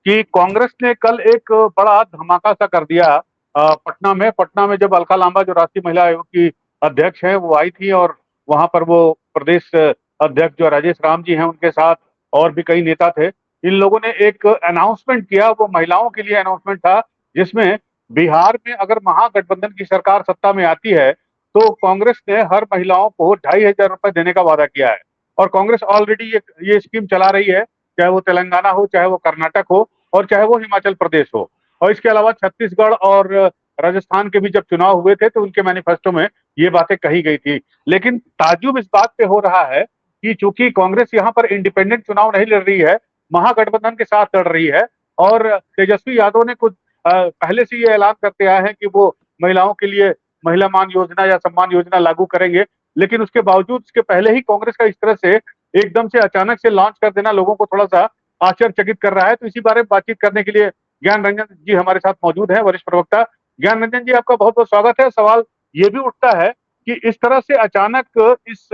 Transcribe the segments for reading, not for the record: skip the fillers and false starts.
कि कांग्रेस ने कल एक बड़ा धमाका सा कर दिया पटना में जब अलका लांबा जो राष्ट्रीय महिला आयोग की अध्यक्ष हैं वो आई थी और वहां पर वो प्रदेश अध्यक्ष जो राजेश राम जी हैं उनके साथ और भी कई नेता थे। इन लोगों ने एक अनाउंसमेंट किया, वो महिलाओं के लिए अनाउंसमेंट था, जिसमें बिहार में अगर महागठबंधन की सरकार सत्ता में आती है तो कांग्रेस ने हर महिलाओं को 2,500 रुपए देने का वादा किया है। और कांग्रेस ऑलरेडी ये स्कीम चला रही है, चाहे वो तेलंगाना हो, चाहे वो कर्नाटक हो और चाहे वो हिमाचल प्रदेश हो। और इसके अलावा छत्तीसगढ़ और राजस्थान के भी जब चुनाव हुए थे तो उनके मैनिफेस्टो में ये बातें कही गई थी। लेकिन ताज्जुब इस बात पे हो रहा है कि चूंकि कांग्रेस यहाँ पर इंडिपेंडेंट चुनाव नहीं लड़ रही है, महागठबंधन के साथ लड़ रही है और तेजस्वी यादव ने कुछ पहले से ये ऐलान करते आए हैं कि वो महिलाओं के लिए महिला मान योजना या सम्मान योजना लागू करेंगे। लेकिन उसके बावजूद, इसके पहले ही कांग्रेस का इस तरह से एकदम से अचानक से लॉन्च कर देना लोगों को थोड़ा सा आश्चर्यचकित कर रहा है। तो इसी बारे में बातचीत करने के लिए ज्ञान रंजन जी हमारे साथ मौजूद हैं, वरिष्ठ प्रवक्ता। ज्ञान रंजन जी, आपका बहुत बहुत स्वागत है। सवाल ये भी उठता है कि इस तरह से अचानक इस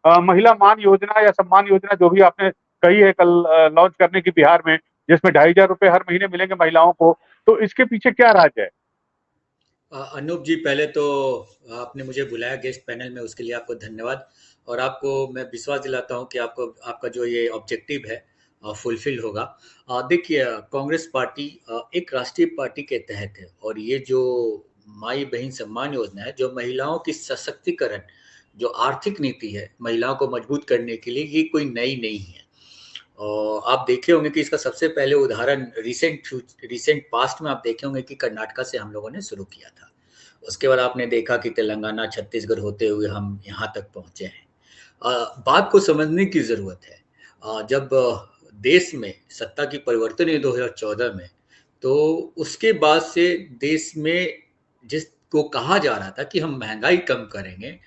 महिला मान योजना या सम्मान योजना जो भी आपने कही है कल लॉन्च करने की बिहार में, जिसमें 2,500 रुपए हर महीने मिलेंगे महिलाओं को, तो इसके पीछे क्या राज है? अनूप जी, पहले तो आपने मुझे बुलाया गेस्ट पैनल में, उसके लिए आपको धन्यवाद। और आपको मैं विश्वास दिलाता हूं कि आपको आपका जो ये ऑब्जेक्टिव है फुलफिल होगा। देखिए, कांग्रेस पार्टी एक राष्ट्रीय पार्टी के तहत है, और ये जो माई बहन सम्मान योजना है, जो महिलाओं की सशक्तिकरण, जो आर्थिक नीति है महिलाओं को मजबूत करने के लिए, ये कोई नई नहीं है। और आप देखे होंगे कि इसका सबसे पहले उदाहरण रिसेंट पास्ट में आप देखे होंगे कि कर्नाटका से हम लोगों ने शुरू किया था। उसके बाद आपने देखा कि तेलंगाना, छत्तीसगढ़ होते हुए हम यहाँ तक पहुंचे हैं। बात को समझने की जरूरत है। जब देश में सत्ता की परिवर्तन हुई 2014 में, तो उसके बाद से देश में जिसको कहा जा रहा था कि हम महंगाई कम करेंगे,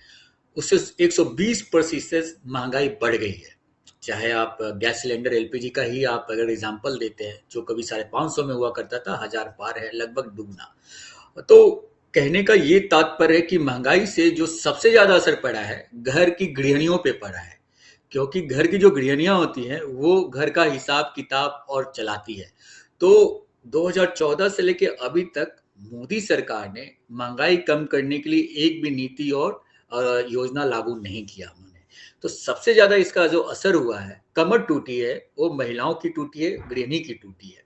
उससे 120% महंगाई बढ़ गई है। चाहे आप गैस सिलेंडर एलपीजी का ही आप अगर एग्जांपल देते हैं, जो कभी 550 में हुआ करता था, 1000 पार है, लगभग दुगना। तो कहने का ये तात्पर्य है कि महंगाई से जो सबसे ज्यादा असर पड़ा है, घर की गृहिणियों पे पड़ा है। क्योंकि घर की जो गृहिणियां होती हैं वो घर का हिसाब किताब और चलाती है। तो 2014 से लेके अभी तक मोदी सरकार ने महंगाई कम करने के लिए एक भी नीति और योजना लागू नहीं किया उन्होंने। तो सबसे ज्यादा इसका जो असर हुआ है, कमर टूटी है, वो महिलाओं की टूटी है, गृहिणी की टूटी है।